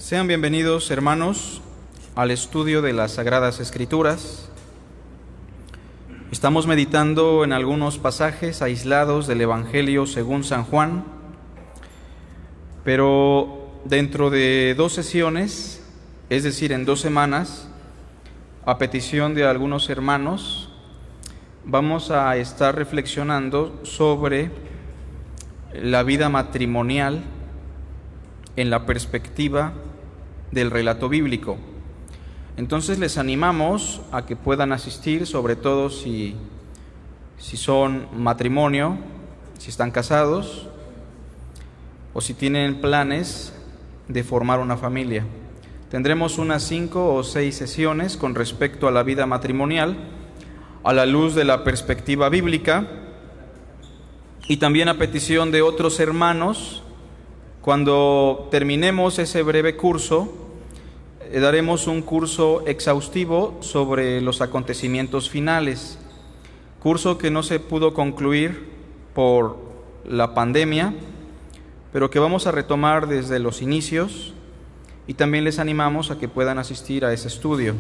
Sean bienvenidos, hermanos, al estudio de las Sagradas Escrituras. Estamos meditando en algunos pasajes aislados del Evangelio según San Juan, pero dentro de 2 sesiones, es decir, en 2 semanas, a petición de algunos hermanos, vamos a estar reflexionando sobre la vida matrimonial en la perspectiva del relato bíblico. Entonces les animamos a que puedan asistir, sobre todo si son matrimonio, si están casados o si tienen planes de formar una familia. Tendremos unas 5 o 6 sesiones con respecto a la vida matrimonial a la luz de la perspectiva bíblica, y también a petición de otros hermanos. Cuando terminemos ese breve curso, daremos un curso exhaustivo sobre los acontecimientos finales, curso que no se pudo concluir por la pandemia, pero que vamos a retomar desde los inicios, y también les animamos a que puedan asistir a ese estudio.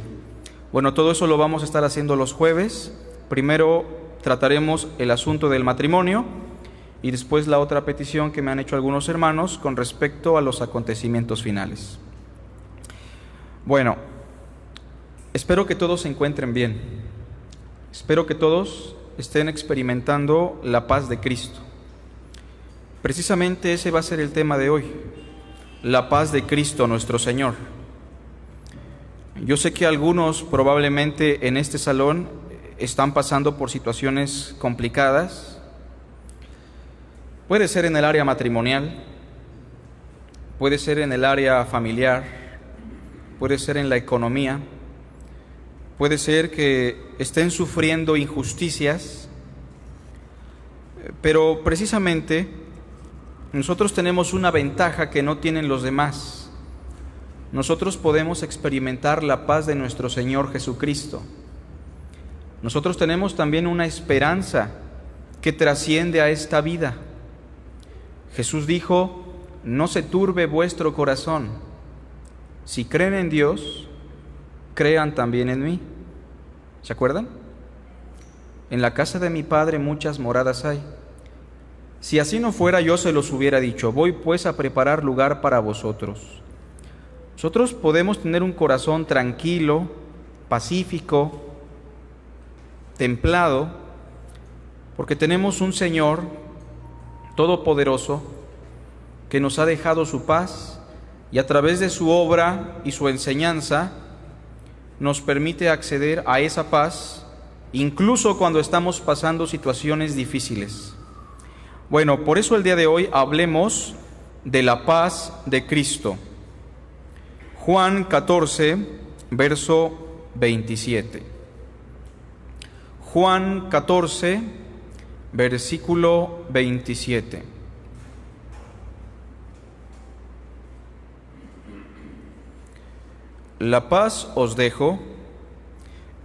Bueno, todo eso lo vamos a estar haciendo los jueves. Primero trataremos el asunto del matrimonio y después la otra petición que me han hecho algunos hermanos con respecto a los acontecimientos finales. Bueno, espero que todos se encuentren bien. Espero que todos estén experimentando la paz de Cristo. Precisamente ese va a ser el tema de hoy, la paz de Cristo nuestro Señor. Yo sé que algunos probablemente en este salón están pasando por situaciones complicadas. Puede ser en el área matrimonial, puede ser en el área familiar, puede ser en la economía, puede ser que estén sufriendo injusticias, pero precisamente nosotros tenemos una ventaja que no tienen los demás. Nosotros podemos experimentar la paz de nuestro Señor Jesucristo. Nosotros tenemos también una esperanza que trasciende a esta vida. Jesús dijo: no se turbe vuestro corazón. Si creen en Dios, crean también en mí. ¿Se acuerdan? En la casa de mi Padre muchas moradas hay. Si así no fuera, yo se los hubiera dicho. Voy pues a preparar lugar para vosotros. Nosotros podemos tener un corazón tranquilo, pacífico, templado, porque tenemos un Señor todopoderoso que nos ha dejado su paz, y a través de su obra y su enseñanza nos permite acceder a esa paz incluso cuando estamos pasando situaciones difíciles. Bueno, por eso el día de hoy hablemos de la paz de Cristo. Juan 14, verso 27. Juan 14, versículo 27. La paz os dejo,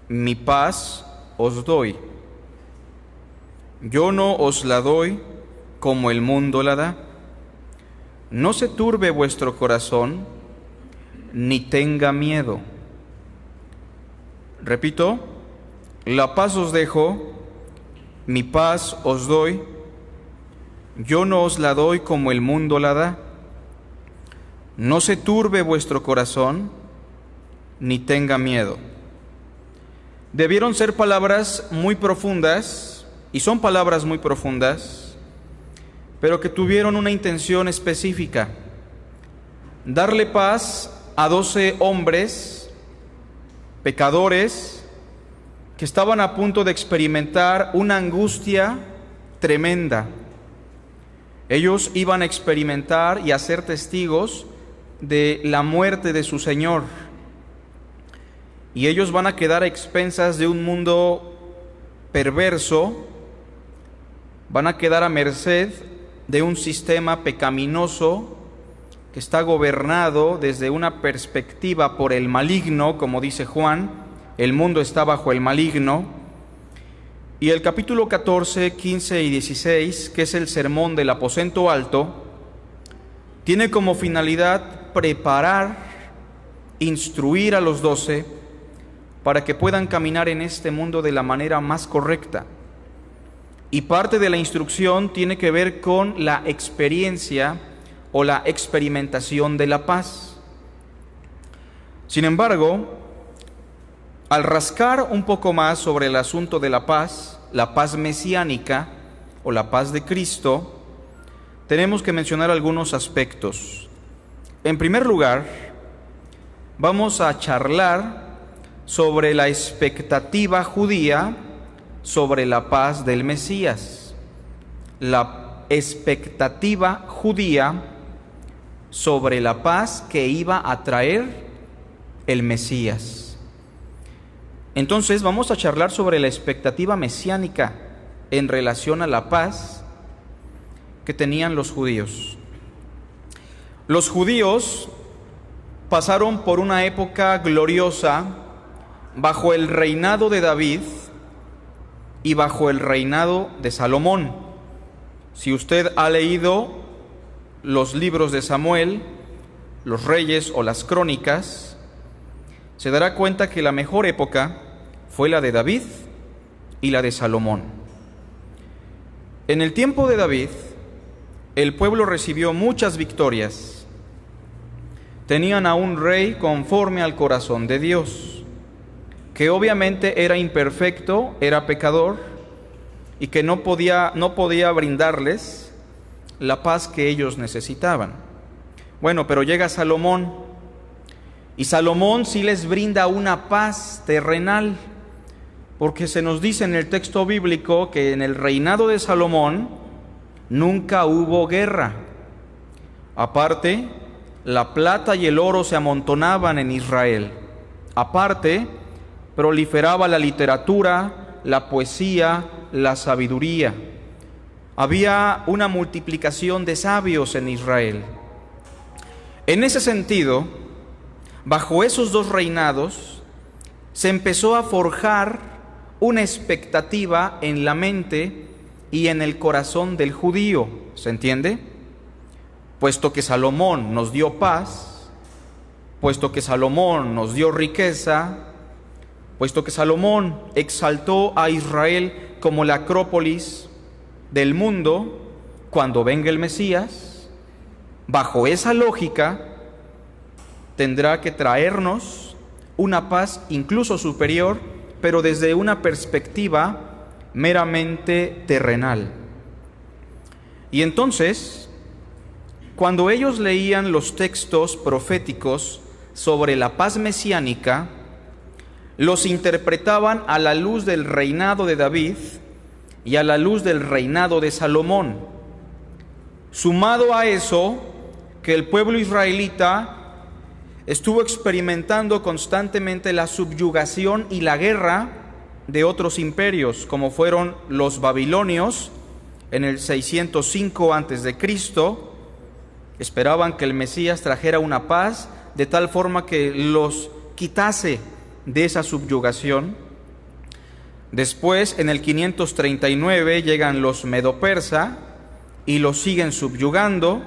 mi paz os doy. Yo no os la doy como el mundo la da. No se turbe vuestro corazón, ni tenga miedo. Repito, la paz os dejo, mi paz os doy. Yo no os la doy como el mundo la da. No se turbe vuestro corazón, ni tenga miedo. Debieron ser palabras muy profundas, y son palabras muy profundas, pero que tuvieron una intención específica: darle paz a 12 hombres pecadores que estaban a punto de experimentar una angustia tremenda. Ellos iban a experimentar y a ser testigos de la muerte de su Señor, y ellos van a quedar a expensas de un mundo perverso, van a quedar a merced de un sistema pecaminoso que está gobernado desde una perspectiva por el maligno, como dice Juan. El mundo está bajo el maligno. Y el capítulo 14, 15 y 16, que es el sermón del aposento alto, tiene como finalidad preparar instruir a los 12 para que puedan caminar en este mundo de la manera más correcta. Y parte de la instrucción tiene que ver con la experiencia o la experimentación de la paz. Sin embargo, al rascar un poco más sobre el asunto de la paz mesiánica o la paz de Cristo, tenemos que mencionar algunos aspectos. En primer lugar, vamos a charlar sobre la expectativa judía sobre la paz del Mesías. La expectativa judía sobre la paz que iba a traer el Mesías. Entonces vamos a charlar sobre la expectativa mesiánica en relación a la paz que tenían los judíos. Los judíos pasaron por una época gloriosa bajo el reinado de David y bajo el reinado de Salomón. Si usted ha leído los libros de Samuel, los reyes o las crónicas, se dará cuenta que la mejor época fue la de David y la de Salomón. En el tiempo de David, el pueblo recibió muchas victorias. Tenían a un rey conforme al corazón de Dios, que obviamente era imperfecto, era pecador, y que no podía brindarles la paz que ellos necesitaban. Bueno, pero llega Salomón, y Salomón sí les brinda una paz terrenal, porque se nos dice en el texto bíblico que en el reinado de Salomón nunca hubo guerra. Aparte, la plata y el oro se amontonaban en Israel. Aparte, proliferaba la literatura, la poesía, la sabiduría. Había una multiplicación de sabios en Israel. En ese sentido, bajo esos dos reinados, se empezó a forjar una expectativa en la mente y en el corazón del judío, ¿se entiende? Puesto que Salomón nos dio paz, puesto que Salomón nos dio riqueza, puesto que Salomón exaltó a Israel como la acrópolis del mundo, cuando venga el Mesías, bajo esa lógica, tendrá que traernos una paz incluso superior, pero desde una perspectiva meramente terrenal. Y entonces, cuando ellos leían los textos proféticos sobre la paz mesiánica, los interpretaban a la luz del reinado de David y a la luz del reinado de Salomón. Sumado a eso, que el pueblo israelita estuvo experimentando constantemente la subyugación y la guerra de otros imperios, como fueron los babilonios en el 605 a.C. Esperaban que el Mesías trajera una paz de tal forma que los quitase de esa subyugación. Después, en el 539, llegan los medo-persa y los siguen subyugando.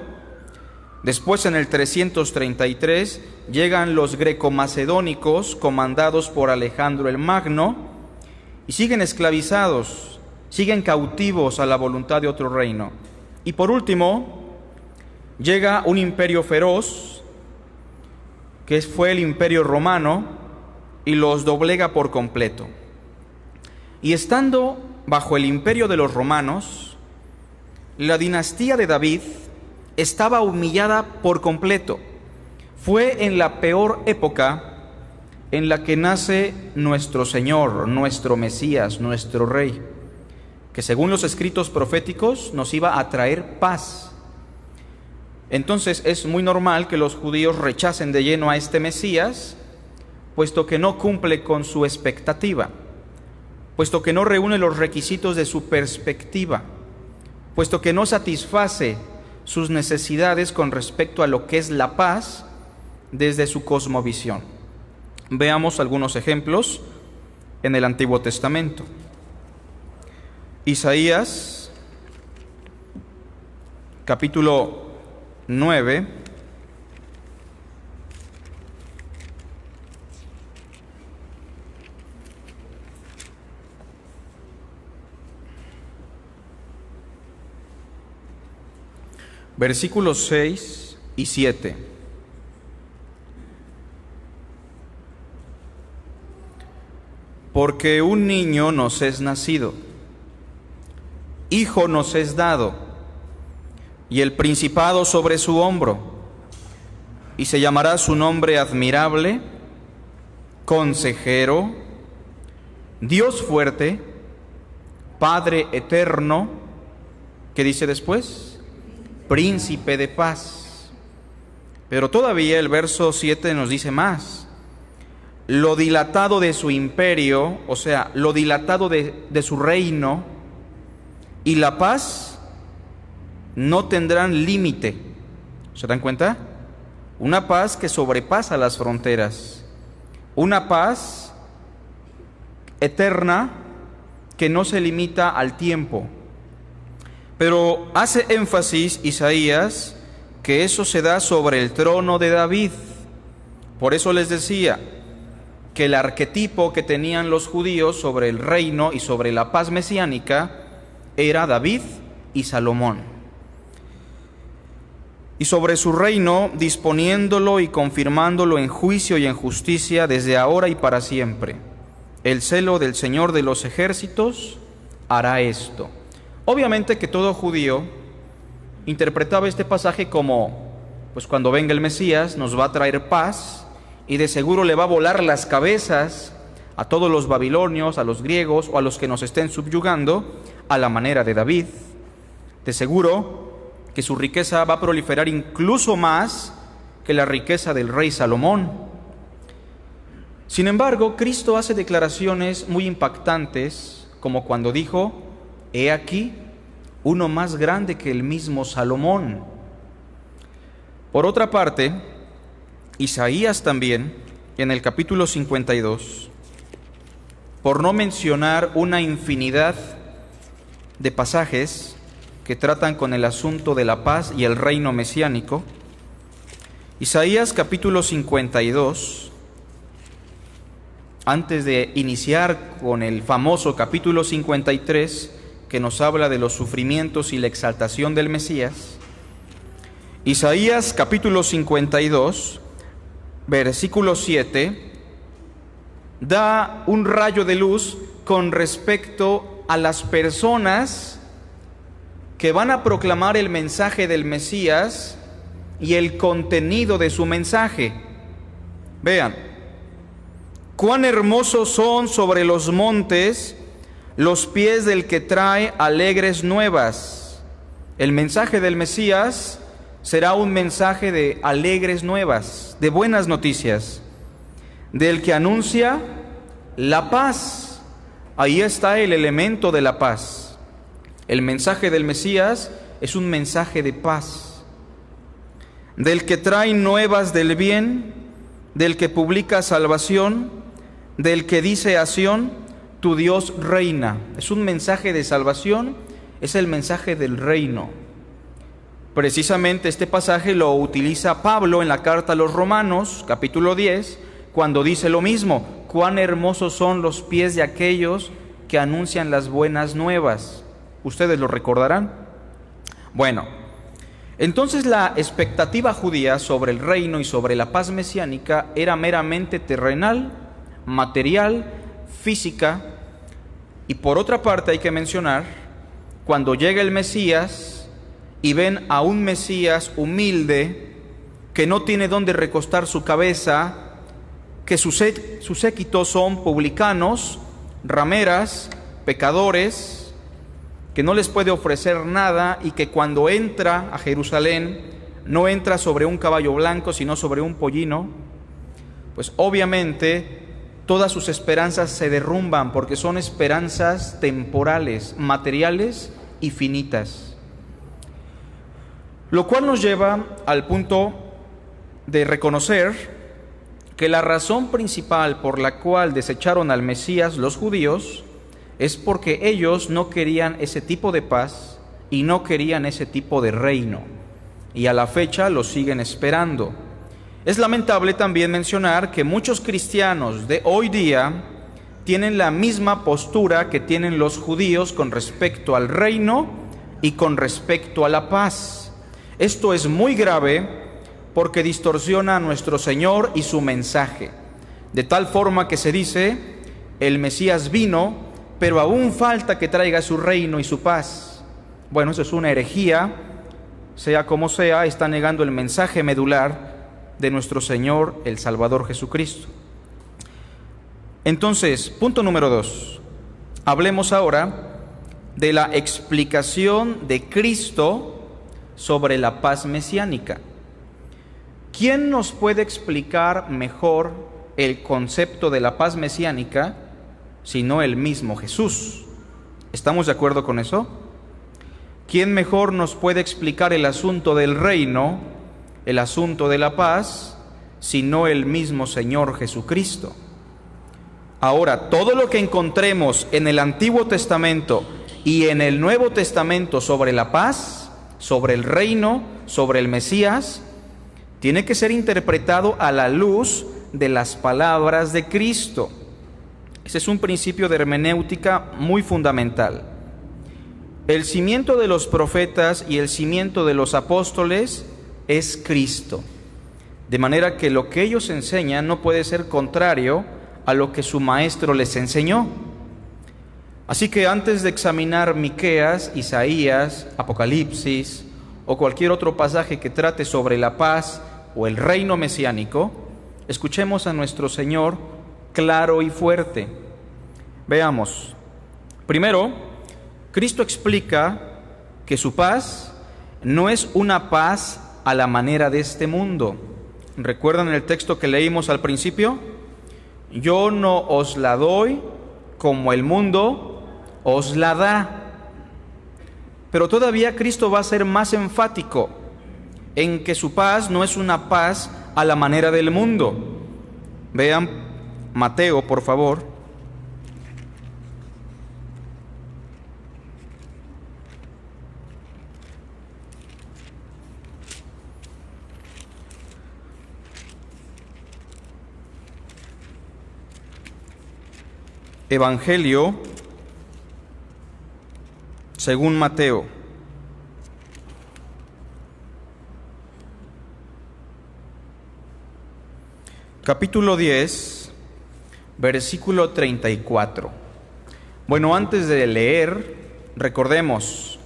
Después, en el 333, llegan los greco-macedónicos, comandados por Alejandro el Magno, y siguen esclavizados, siguen cautivos a la voluntad de otro reino. Y por último, llega un imperio feroz, que fue el imperio romano, y los doblega por completo. Y estando bajo el imperio de los romanos, la dinastía de David estaba humillada por completo. Fue en la peor época en la que nace nuestro Señor, nuestro Mesías, nuestro Rey, que según los escritos proféticos nos iba a traer paz. Entonces es muy normal que los judíos rechacen de lleno a este Mesías, puesto que no cumple con su expectativa, puesto que no reúne los requisitos de su perspectiva, puesto que no satisface sus necesidades con respecto a lo que es la paz desde su cosmovisión. Veamos algunos ejemplos en el Antiguo Testamento. Isaías, capítulo 9, versículos 6 y 7. Porque un niño nos es nacido, hijo nos es dado, y el principado sobre su hombro, y se llamará su nombre admirable, consejero, Dios fuerte, Padre eterno, ¿qué dice después? Príncipe de paz. Pero todavía el verso 7 nos dice más. Lo dilatado de su imperio, o sea, lo dilatado de su reino, y la paz no tendrán límite. ¿Se dan cuenta? Una paz que sobrepasa las fronteras. Una paz eterna que no se limita al tiempo. Pero hace énfasis Isaías que eso se da sobre el trono de David. Por eso les decía que el arquetipo que tenían los judíos sobre el reino y sobre la paz mesiánica era David y Salomón. Y sobre su reino, disponiéndolo y confirmándolo en juicio y en justicia desde ahora y para siempre. El celo del Señor de los ejércitos hará esto. Obviamente que todo judío interpretaba este pasaje como, pues cuando venga el Mesías nos va a traer paz y de seguro le va a volar las cabezas a todos los babilonios, a los griegos o a los que nos estén subyugando a la manera de David. De seguro que su riqueza va a proliferar incluso más que la riqueza del rey Salomón. Sin embargo, Cristo hace declaraciones muy impactantes, como cuando dijo: he aquí uno más grande que el mismo Salomón. Por otra parte, Isaías también, en el capítulo 52, por no mencionar una infinidad de pasajes que tratan con el asunto de la paz y el reino mesiánico, Isaías capítulo 52, antes de iniciar con el famoso capítulo 53, que nos habla de los sufrimientos y la exaltación del Mesías, Isaías capítulo 52, versículo 7, da un rayo de luz con respecto a las personas que van a proclamar el mensaje del Mesías y el contenido de su mensaje. Vean, cuán hermosos son sobre los montes los pies del que trae alegres nuevas. El mensaje del Mesías será un mensaje de alegres nuevas, de buenas noticias, del que anuncia la paz. Ahí está el elemento de la paz. El mensaje del Mesías es un mensaje de paz. Del que trae nuevas del bien, del que publica salvación, del que dice a Sión: tu Dios reina. Es un mensaje de salvación, es el mensaje del reino. Precisamente este pasaje lo utiliza Pablo en la carta a los Romanos, capítulo 10, cuando dice lo mismo: cuán hermosos son los pies de aquellos que anuncian las buenas nuevas. ¿Ustedes lo recordarán? Bueno, entonces la expectativa judía sobre el reino y sobre la paz mesiánica era meramente terrenal, material, física. Y por otra parte hay que mencionar, cuando llega el Mesías y ven a un Mesías humilde que no tiene dónde recostar su cabeza, que sus séquitos son publicanos, rameras, pecadores, que no les puede ofrecer nada y que cuando entra a Jerusalén no entra sobre un caballo blanco sino sobre un pollino, pues obviamente todas sus esperanzas se derrumban porque son esperanzas temporales, materiales y finitas. Lo cual nos lleva al punto de reconocer que la razón principal por la cual desecharon al Mesías los judíos es porque ellos no querían ese tipo de paz y no querían ese tipo de reino, y a la fecha lo siguen esperando. Es lamentable también mencionar que muchos cristianos de hoy día tienen la misma postura que tienen los judíos con respecto al reino y con respecto a la paz. Esto es muy grave porque distorsiona a nuestro Señor y su mensaje, de tal forma que se dice: el Mesías vino, pero aún falta que traiga su reino y su paz. Bueno, eso es una herejía. Sea como sea, está negando el mensaje medular de nuestro Señor, el Salvador Jesucristo. Entonces, punto número 2. Hablemos ahora de la explicación de Cristo sobre la paz mesiánica. ¿Quién nos puede explicar mejor el concepto de la paz mesiánica sino el mismo Jesús? ¿Estamos de acuerdo con eso? ¿Quién mejor nos puede explicar el asunto del reino, el asunto de la paz, sino el mismo Señor Jesucristo? Ahora, todo lo que encontremos en el Antiguo Testamento y en el Nuevo Testamento sobre la paz, sobre el reino, sobre el Mesías, tiene que ser interpretado a la luz de las palabras de Cristo. Ese es un principio de hermenéutica muy fundamental. El cimiento de los profetas y el cimiento de los apóstoles es Cristo. De manera que lo que ellos enseñan no puede ser contrario a lo que su maestro les enseñó. Así que antes de examinar Miqueas, Isaías, Apocalipsis o cualquier otro pasaje que trate sobre la paz o el reino mesiánico, escuchemos a nuestro Señor claro y fuerte. Veamos. Primero, Cristo explica que su paz no es una paz a la manera de este mundo. ¿Recuerdan el texto que leímos al principio? Yo no os la doy como el mundo os la da. Pero todavía Cristo va a ser más enfático en que su paz no es una paz a la manera del mundo. Vean Mateo, por favor. Evangelio según Mateo. Capítulo 10, versículo 34. Bueno, antes de leer, recordemos,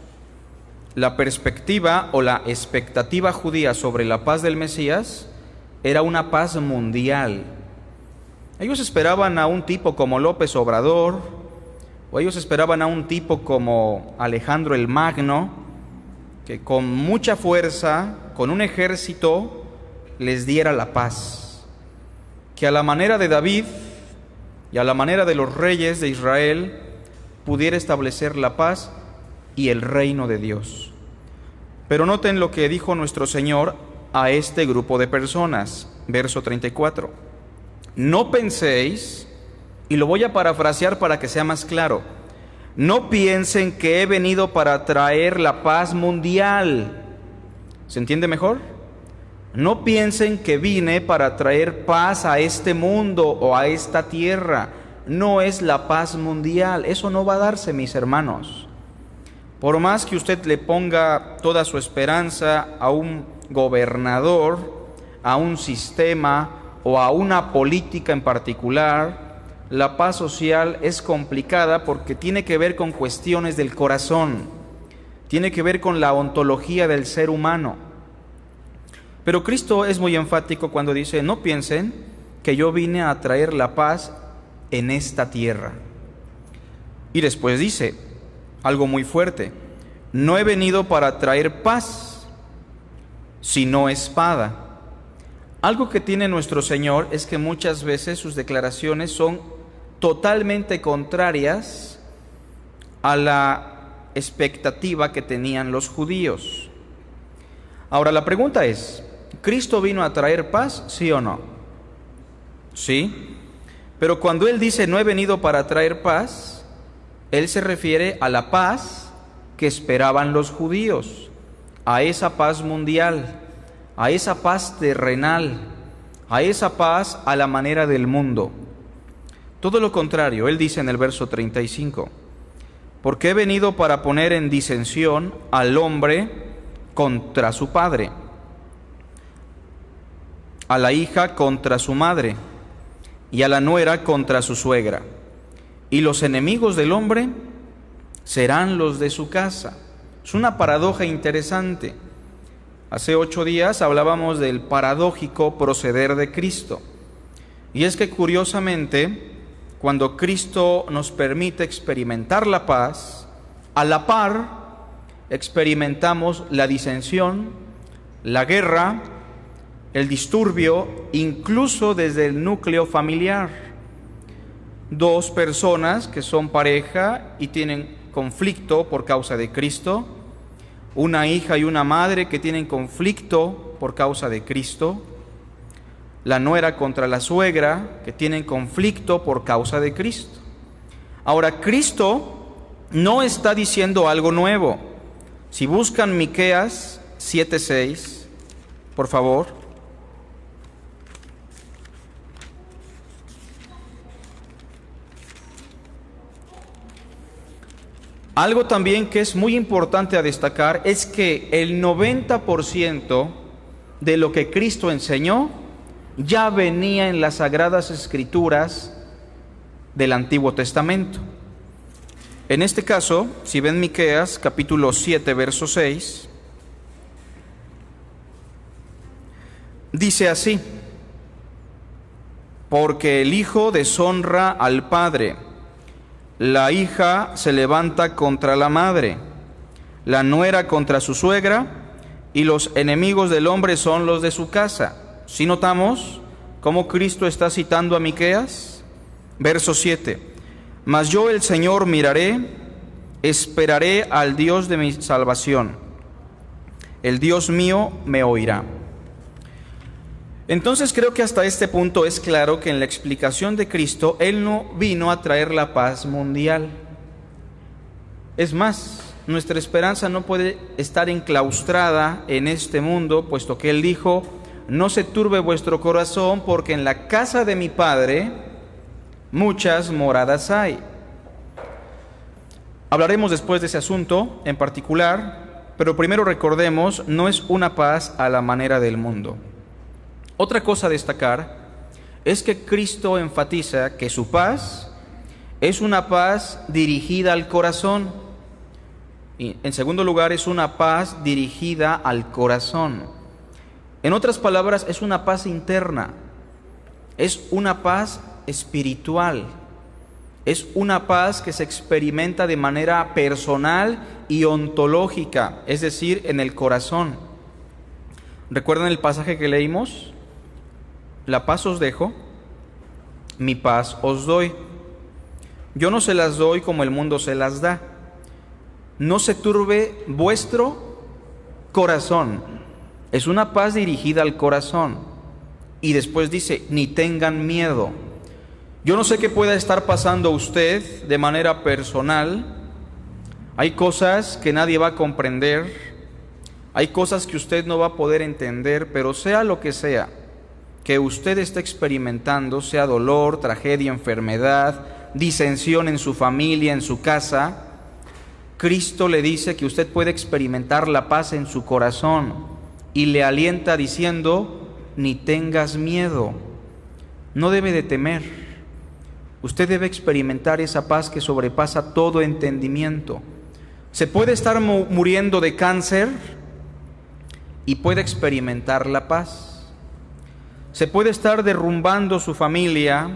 la perspectiva o la expectativa judía sobre la paz del Mesías era una paz mundial. Ellos esperaban a un tipo como López Obrador, o ellos esperaban a un tipo como Alejandro el Magno, que con mucha fuerza, con un ejército, les diera la paz. Que a la manera de David y a la manera de los reyes de Israel pudiera establecer la paz y el reino de Dios. Pero noten lo que dijo nuestro Señor a este grupo de personas, verso 34. No penséis, y lo voy a parafrasear para que sea más claro, no piensen que he venido para traer la paz mundial. ¿Se entiende mejor? No piensen que vine para traer paz a este mundo o a esta tierra. No es la paz mundial. Eso no va a darse, mis hermanos. Por más que usted le ponga toda su esperanza a un gobernador, a un sistema o a una política en particular, la paz social es complicada porque tiene que ver con cuestiones del corazón, tiene que ver con la ontología del ser humano. Pero Cristo es muy enfático cuando dice, no piensen que yo vine a traer la paz en esta tierra. Y después dice algo muy fuerte, no he venido para traer paz, sino espada. Algo que tiene nuestro Señor es que muchas veces sus declaraciones son totalmente contrarias a la expectativa que tenían los judíos. Ahora la pregunta es, ¿Cristo vino a traer paz, sí o no? Sí, pero cuando Él dice no he venido para traer paz, Él se refiere a la paz que esperaban los judíos, a esa paz mundial, a esa paz terrenal, a esa paz a la manera del mundo. Todo lo contrario, Él dice en el verso 35, porque he venido para poner en disensión al hombre contra su padre, a la hija contra su madre, y a la nuera contra su suegra. Y los enemigos del hombre serán los de su casa. Es una paradoja interesante. Hace 8 días hablábamos del paradójico proceder de Cristo. Y es que curiosamente, cuando Cristo nos permite experimentar la paz, a la par experimentamos la disensión, la guerra, el disturbio, incluso desde el núcleo familiar. 2 personas que son pareja y tienen conflicto por causa de Cristo, una hija y una madre que tienen conflicto por causa de Cristo, la nuera contra la suegra que tienen conflicto por causa de Cristo. Ahora, Cristo no está diciendo algo nuevo. Si buscan Miqueas 7:6, por favor. Algo también que es muy importante a destacar es que el 90% de lo que Cristo enseñó ya venía en las Sagradas Escrituras del Antiguo Testamento. En este caso, si ven Miqueas capítulo 7, verso 6, dice así: porque el hijo deshonra al padre, la hija se levanta contra la madre, la nuera contra su suegra, y los enemigos del hombre son los de su casa. ¿Sí notamos cómo Cristo está citando a Miqueas? Verso 7: mas yo el Señor miraré, esperaré al Dios de mi salvación, el Dios mío me oirá. Entonces creo que hasta este punto es claro que en la explicación de Cristo, Él no vino a traer la paz mundial. Es más, nuestra esperanza no puede estar enclaustrada en este mundo, puesto que Él dijo: no se turbe vuestro corazón, porque en la casa de mi Padre muchas moradas hay. Hablaremos después de ese asunto en particular, pero primero recordemos, no es una paz a la manera del mundo. Otra cosa a destacar es que Cristo enfatiza que su paz es una paz dirigida al corazón. Y en segundo lugar, es una paz dirigida al corazón. En otras palabras, es una paz interna, es una paz espiritual, es una paz que se experimenta de manera personal y ontológica, es decir, en el corazón. ¿Recuerdan el pasaje que leímos? La paz os dejo, mi paz os doy. Yo no se las doy como el mundo se las da. No se turbe vuestro corazón. Es una paz dirigida al corazón. Y después dice, ni tengan miedo. Yo no sé qué pueda estar pasando usted de manera personal. Hay cosas que nadie va a comprender. Hay cosas que usted no va a poder entender, pero sea lo que sea que usted esté experimentando, sea dolor, tragedia, enfermedad, disensión en su familia, en su casa, Cristo le dice que usted puede experimentar la paz en su corazón y le alienta diciendo, ni tengas miedo, no debe de temer. Usted debe experimentar esa paz que sobrepasa todo entendimiento. Se puede estar muriendo de cáncer y puede experimentar la paz. Se puede estar derrumbando su familia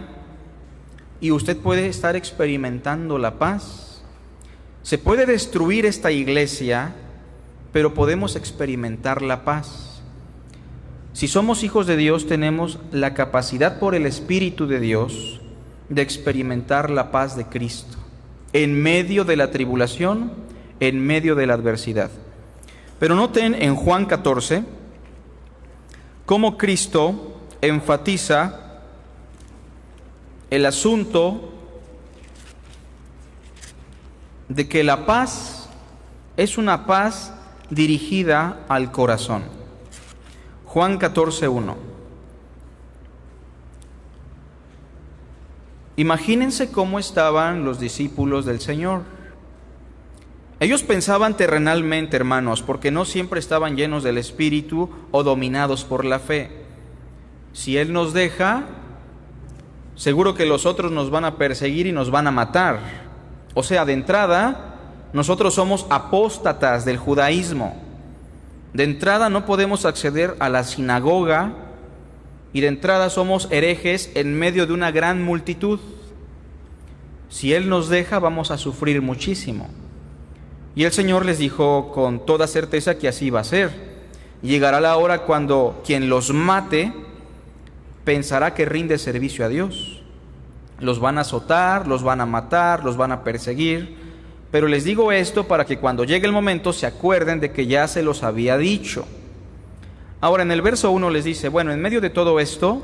y usted puede estar experimentando la paz. Se puede destruir esta iglesia, pero podemos experimentar la paz. Si somos hijos de Dios, tenemos la capacidad por el Espíritu de Dios de experimentar la paz de Cristo en medio de la tribulación, en medio de la adversidad. Pero noten en Juan 14 cómo Cristo enfatiza el asunto de que la paz es una paz dirigida al corazón. Juan 14:1. Imagínense cómo estaban los discípulos del Señor. Ellos pensaban terrenalmente, hermanos, porque no siempre estaban llenos del Espíritu o dominados por la fe. Si Él nos deja, seguro que los otros nos van a perseguir y nos van a matar. O sea, de entrada, nosotros somos apóstatas del judaísmo. De entrada no podemos acceder a la sinagoga y de entrada somos herejes en medio de una gran multitud. Si Él nos deja, vamos a sufrir muchísimo. Y el Señor les dijo con toda certeza que así va a ser. Llegará la hora cuando quien los mate pensará que rinde servicio a Dios. Los van a azotar, los van a matar, los van a perseguir. Pero les digo esto para que cuando llegue el momento se acuerden de que ya se los había dicho. Ahora en el verso 1 les dice, bueno, en medio de todo esto,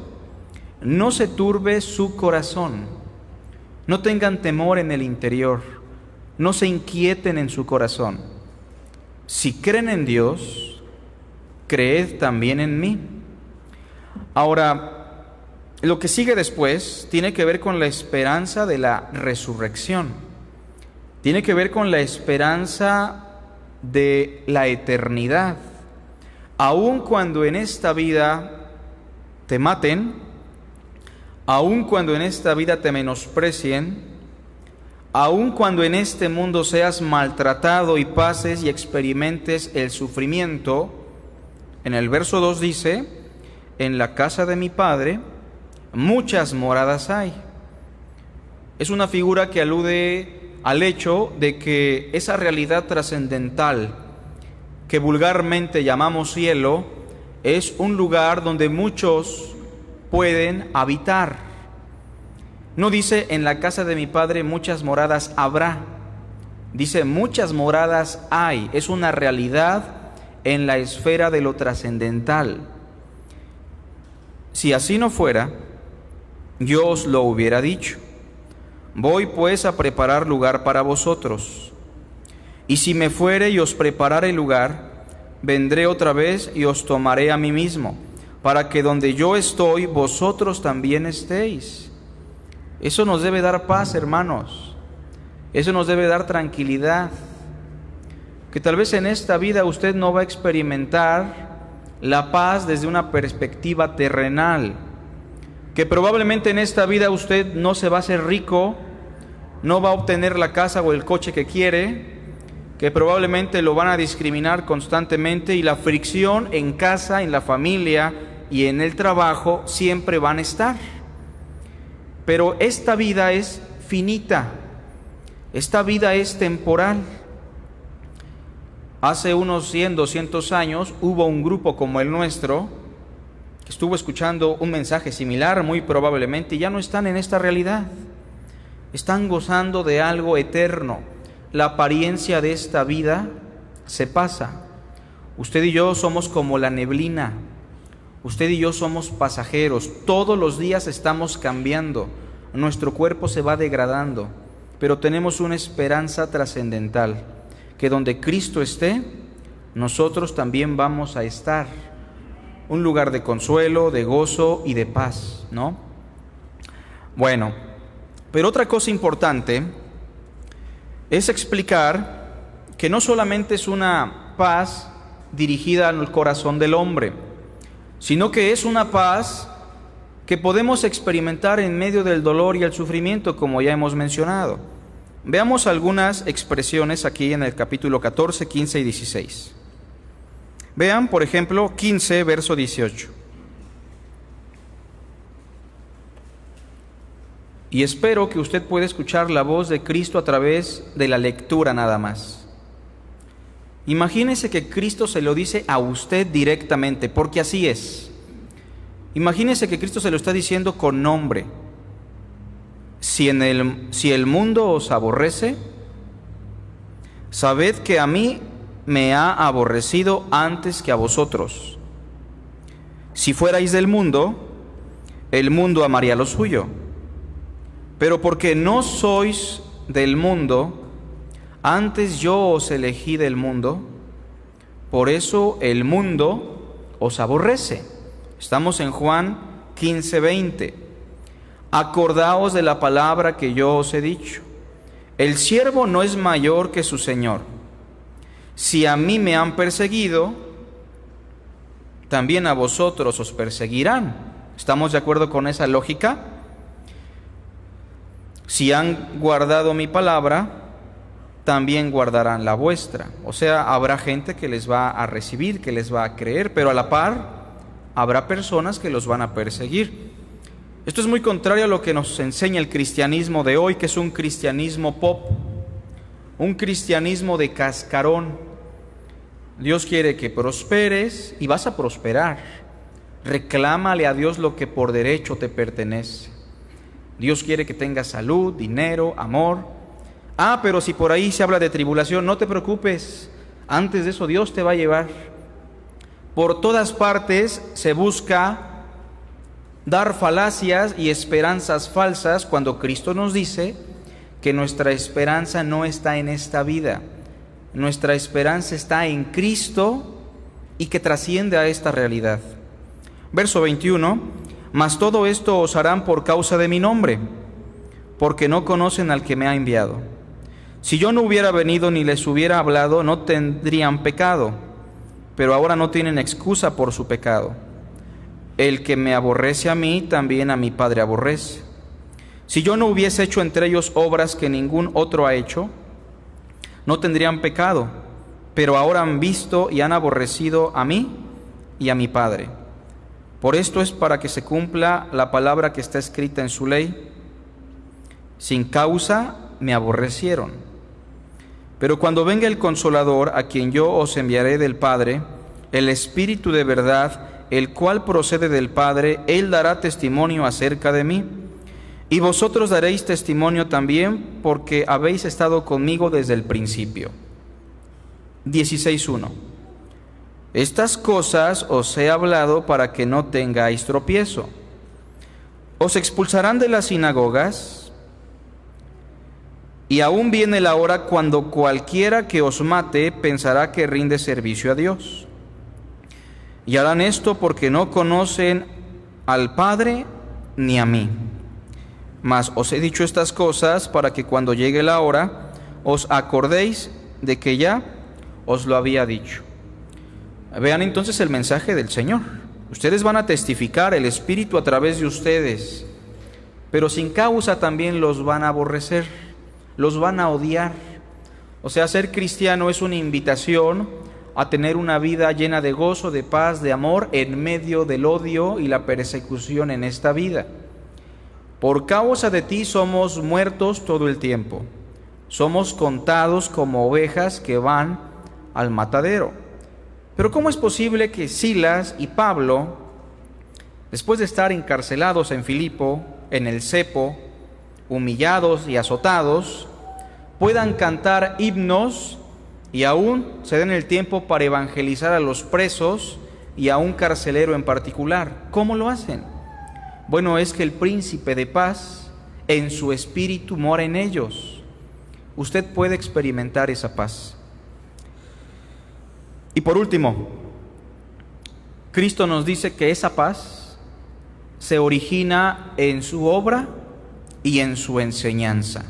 no se turbe su corazón, no tengan temor en el interior, no se inquieten en su corazón. Si creen en Dios, creed también en mí. Ahora, lo que sigue después tiene que ver con la esperanza de la resurrección. Tiene que ver con la esperanza de la eternidad. Aun cuando en esta vida te maten, aun cuando en esta vida te menosprecien, aun cuando en este mundo seas maltratado y pases y experimentes el sufrimiento, en el verso 2 dice, en la casa de mi Padre muchas moradas hay. Es una figura que alude al hecho de que esa realidad trascendental que vulgarmente llamamos cielo es un lugar donde muchos pueden habitar. No dice en la casa de mi Padre muchas moradas habrá, dice muchas moradas hay. Es una realidad en la esfera de lo trascendental. Si así no fuera, yo os lo hubiera dicho. Voy pues a preparar lugar para vosotros. Y si me fuere y os preparare lugar, vendré otra vez y os tomaré a mí mismo, para que donde yo estoy, vosotros también estéis. Eso nos debe dar paz, hermanos. Eso nos debe dar tranquilidad. Que tal vez en esta vida usted no va a experimentar la paz desde una perspectiva terrenal. Que probablemente en esta vida usted no se va a hacer rico, no va a obtener la casa o el coche que quiere, que probablemente lo van a discriminar constantemente y la fricción en casa, en la familia y en el trabajo siempre van a estar. Pero esta vida es finita, esta vida es temporal. Hace unos 100, 200 años hubo un grupo como el nuestro que estuvo escuchando un mensaje similar muy probablemente y ya no están en esta realidad. Están gozando de algo eterno. La apariencia de esta vida se pasa. Usted y yo somos como la neblina. Usted y yo somos pasajeros. Todos los días estamos cambiando. Nuestro cuerpo se va degradando. Pero tenemos una esperanza trascendental. Que donde Cristo esté, nosotros también vamos a estar. Un lugar de consuelo, de gozo y de paz, ¿no? Bueno, pero otra cosa importante es explicar que no solamente es una paz dirigida al corazón del hombre, sino que es una paz que podemos experimentar en medio del dolor y el sufrimiento, como ya hemos mencionado. Veamos algunas expresiones aquí en el capítulo 14, 15 y 16. Vean, por ejemplo, 15, verso 18. Y espero que usted pueda escuchar la voz de Cristo a través de la lectura nada más. Imagínese que Cristo se lo dice a usted directamente, porque así es. Imagínese que Cristo se lo está diciendo con nombre. Si el mundo os aborrece, sabed que a mí me ha aborrecido antes que a vosotros. Si fuerais del mundo, el mundo amaría lo suyo. Pero porque no sois del mundo, antes yo os elegí del mundo, por eso el mundo os aborrece. Estamos en Juan 15, 20. Acordaos de la palabra que yo os he dicho. El siervo no es mayor que su Señor. Si a mí me han perseguido, también a vosotros os perseguirán. ¿Estamos de acuerdo con esa lógica? Si han guardado mi palabra, también guardarán la vuestra. O sea, habrá gente que les va a recibir, que les va a creer, pero a la par habrá personas que los van a perseguir. Esto es muy contrario a lo que nos enseña el cristianismo de hoy, que es un cristianismo pop, un cristianismo de cascarón. Dios quiere que prosperes y vas a prosperar. Reclámale a Dios lo que por derecho te pertenece. Dios quiere que tengas salud, dinero, amor. Pero si por ahí se habla de tribulación, no te preocupes. Antes de eso Dios te va a llevar. Por todas partes se busca dar falacias y esperanzas falsas cuando Cristo nos dice que nuestra esperanza no está en esta vida. Nuestra esperanza está en Cristo y que trasciende a esta realidad. Verso 21, mas todo esto os harán por causa de mi nombre, porque no conocen al que me ha enviado. Si yo no hubiera venido ni les hubiera hablado, no tendrían pecado, pero ahora no tienen excusa por su pecado. El que me aborrece a mí, también a mi Padre aborrece. Si yo no hubiese hecho entre ellos obras que ningún otro ha hecho, no tendrían pecado, pero ahora han visto y han aborrecido a mí y a mi Padre. Por esto es para que se cumpla la palabra que está escrita en su ley: sin causa me aborrecieron. Pero cuando venga el Consolador, a quien yo os enviaré del Padre, el Espíritu de verdad, el cual procede del Padre, Él dará testimonio acerca de mí. Y vosotros daréis testimonio también, porque habéis estado conmigo desde el principio. 16:1. Estas cosas os he hablado para que no tengáis tropiezo. Os expulsarán de las sinagogas, y aún viene la hora cuando cualquiera que os mate pensará que rinde servicio a Dios. Y harán esto porque no conocen al Padre ni a mí. Mas os he dicho estas cosas para que cuando llegue la hora os acordéis de que ya os lo había dicho. Vean entonces el mensaje del Señor. Ustedes van a testificar, el Espíritu a través de ustedes, pero sin causa también los van a aborrecer. Los van a odiar. O sea, ser cristiano es una invitación a tener una vida llena de gozo, de paz, de amor, en medio del odio y la persecución en esta vida. Por causa de ti somos muertos todo el tiempo. Somos contados como ovejas que van al matadero. Pero ¿cómo es posible que Silas y Pablo, después de estar encarcelados en Filipo, en el cepo, humillados y azotados, puedan cantar himnos y aún se den el tiempo para evangelizar a los presos y a un carcelero en particular? ¿Cómo lo hacen? Bueno, es que el príncipe de paz en su espíritu mora en ellos. Usted puede experimentar esa paz. Y por último, Cristo nos dice que esa paz se origina en su obra y en su enseñanza.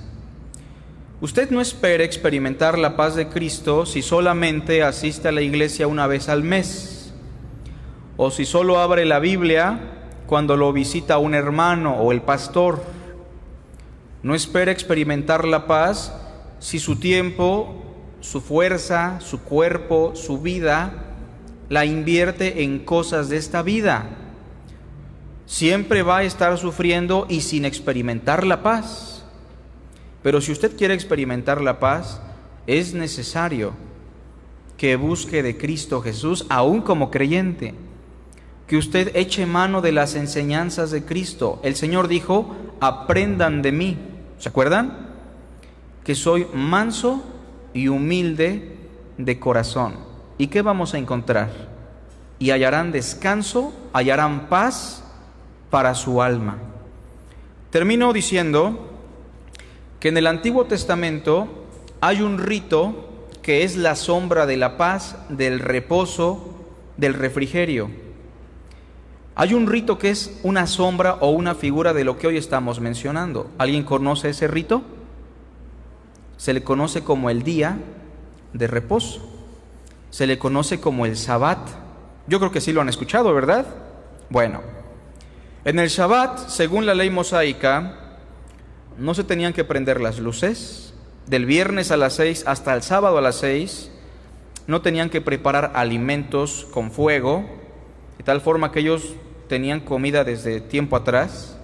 Usted no espere experimentar la paz de Cristo si solamente asiste a la iglesia una vez al mes, o si solo abre la Biblia cuando lo visita un hermano o el pastor. No espere experimentar la paz si su tiempo, su fuerza, su cuerpo, su vida la invierte en cosas de esta vida. Siempre va a estar sufriendo y sin experimentar la paz. Pero si usted quiere experimentar la paz, es necesario que busque de Cristo Jesús, aún como creyente, que usted eche mano de las enseñanzas de Cristo. El Señor dijo: aprendan de mí. ¿Se acuerdan? Que soy manso y humilde de corazón. ¿Y qué vamos a encontrar? Y hallarán descanso, hallarán paz para su alma. Termino diciendo que en el Antiguo Testamento hay un rito que es la sombra de la paz, del reposo, del refrigerio. Hay un rito que es una sombra o una figura de lo que hoy estamos mencionando. ¿Alguien conoce ese rito? Se le conoce como el día de reposo. se le conoce como el Sabbat. Yo creo que sí lo han escuchado, ¿verdad? Bueno, en el Sabbat, según la ley mosaica, no se tenían que prender las luces. Del viernes a las 6 hasta el sábado a las 6, no tenían que preparar alimentos con fuego, de tal forma que ellos tenían comida desde tiempo atrás.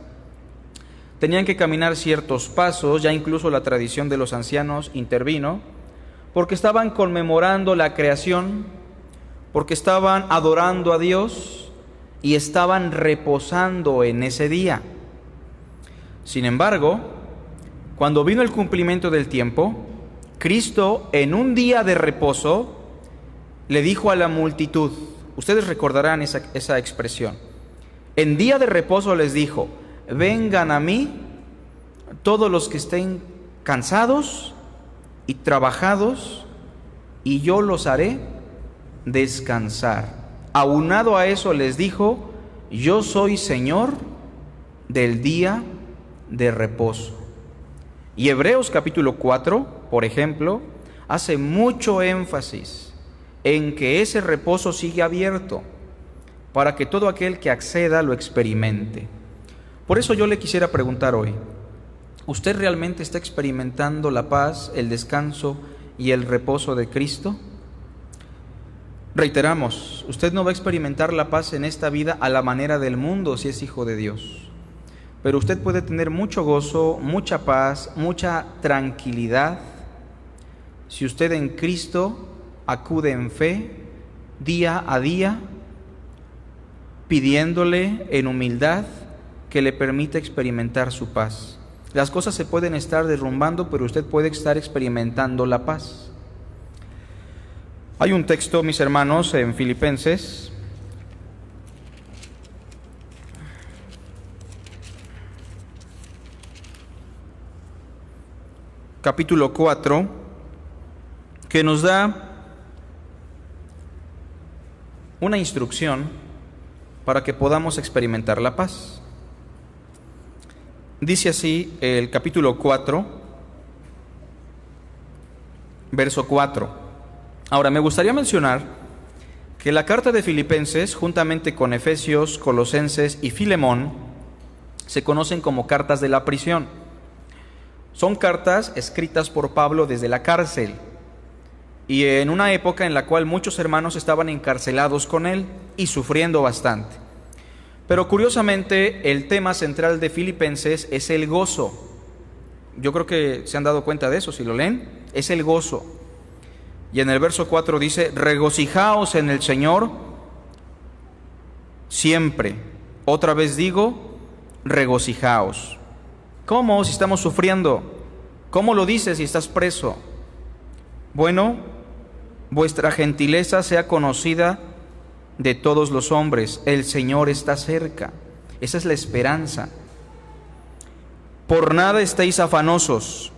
Tenían que caminar ciertos pasos, ya incluso la tradición de los ancianos intervino, porque estaban conmemorando la creación, porque estaban adorando a Dios y estaban reposando en ese día. Sin embargo, cuando vino el cumplimiento del tiempo, Cristo en un día de reposo le dijo a la multitud, ustedes recordarán esa expresión, en día de reposo les dijo, vengan a mí todos los que estén cansados y trabajados, y yo los haré descansar. Aunado a eso les dijo, yo soy Señor del día de reposo. Y Hebreos capítulo 4, por ejemplo, hace mucho énfasis en que ese reposo sigue abierto para que todo aquel que acceda lo experimente. Por eso yo le quisiera preguntar hoy, ¿usted realmente está experimentando la paz, el descanso y el reposo de Cristo? Reiteramos, usted no va a experimentar la paz en esta vida a la manera del mundo si es hijo de Dios. Pero usted puede tener mucho gozo, mucha paz, mucha tranquilidad si usted en Cristo acude en fe día a día, pidiéndole en humildad que le permita experimentar su paz. Las cosas se pueden estar derrumbando, pero usted puede estar experimentando la paz. Hay un texto, mis hermanos, en Filipenses, capítulo 4, que nos da una instrucción para que podamos experimentar la paz. Dice así el capítulo 4, verso 4. Ahora, me gustaría mencionar que la carta de Filipenses, juntamente con Efesios, Colosenses y Filemón, se conocen como cartas de la prisión. Son cartas escritas por Pablo desde la cárcel y en una época en la cual muchos hermanos estaban encarcelados con él y sufriendo bastante. Pero curiosamente el tema central de Filipenses es el gozo. Yo creo que se han dado cuenta de eso, si lo leen, es el gozo. Y en el verso 4 dice, regocijaos en el Señor siempre. Otra vez digo, regocijaos. ¿Cómo si estamos sufriendo? ¿Cómo lo dices si estás preso? Bueno, vuestra gentileza sea conocida de todos los hombres. El Señor está cerca. Esa es la esperanza. Por nada estéis afanosos,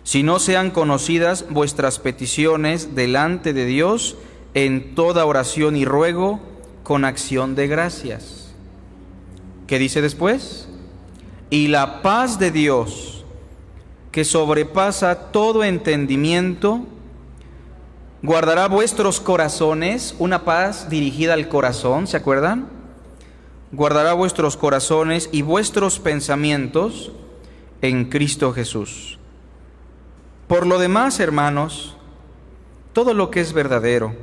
si no sean conocidas vuestras peticiones delante de Dios en toda oración y ruego con acción de gracias. ¿Qué dice después? Y la paz de Dios, que sobrepasa todo entendimiento, guardará vuestros corazones, una paz dirigida al corazón, ¿se acuerdan? Guardará vuestros corazones y vuestros pensamientos en Cristo Jesús. Por lo demás, hermanos, todo lo que es verdadero,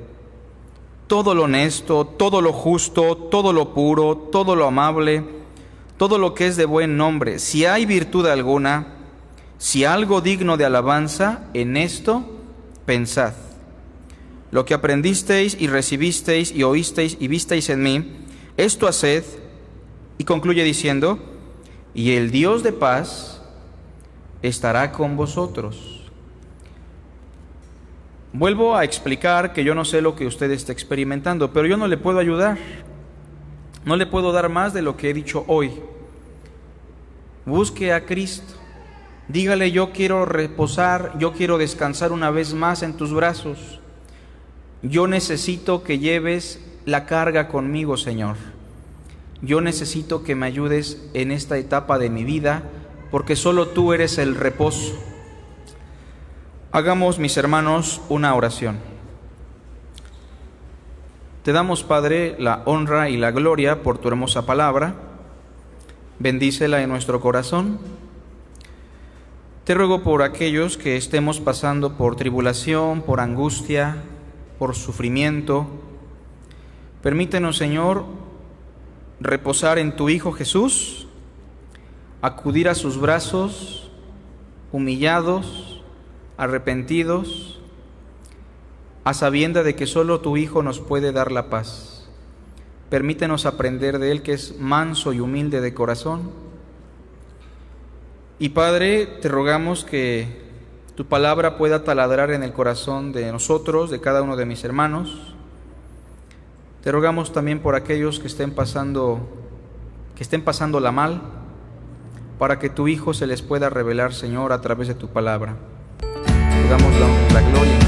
todo lo honesto, todo lo justo, todo lo puro, todo lo amable, todo lo que es de buen nombre, si hay virtud alguna, si algo digno de alabanza, en esto pensad. Lo que aprendisteis y recibisteis y oísteis y visteis en mí, esto haced, y concluye diciendo, y el Dios de paz estará con vosotros. Vuelvo a explicar que yo no sé lo que usted está experimentando, pero yo no le puedo ayudar. No le puedo dar más de lo que he dicho hoy. Busque a Cristo. Dígale, yo quiero reposar, yo quiero descansar una vez más en tus brazos. Yo necesito que lleves la carga conmigo, Señor. Yo necesito que me ayudes en esta etapa de mi vida, porque solo tú eres el reposo. Hagamos, mis hermanos, una oración. Te damos, Padre, la honra y la gloria por tu hermosa palabra. Bendícela en nuestro corazón. Te ruego por aquellos que estemos pasando por tribulación, por angustia, por sufrimiento. Permítenos, Señor, reposar en tu Hijo Jesús, acudir a sus brazos, humillados, arrepentidos, a sabienda de que solo tu Hijo nos puede dar la paz. Permítenos aprender de Él, que es manso y humilde de corazón. Y Padre, te rogamos que tu palabra pueda taladrar en el corazón de nosotros, de cada uno de mis hermanos. Te rogamos también por aquellos que estén pasándola mal, para que tu Hijo se les pueda revelar, Señor, a través de tu palabra. Te damos la gloria.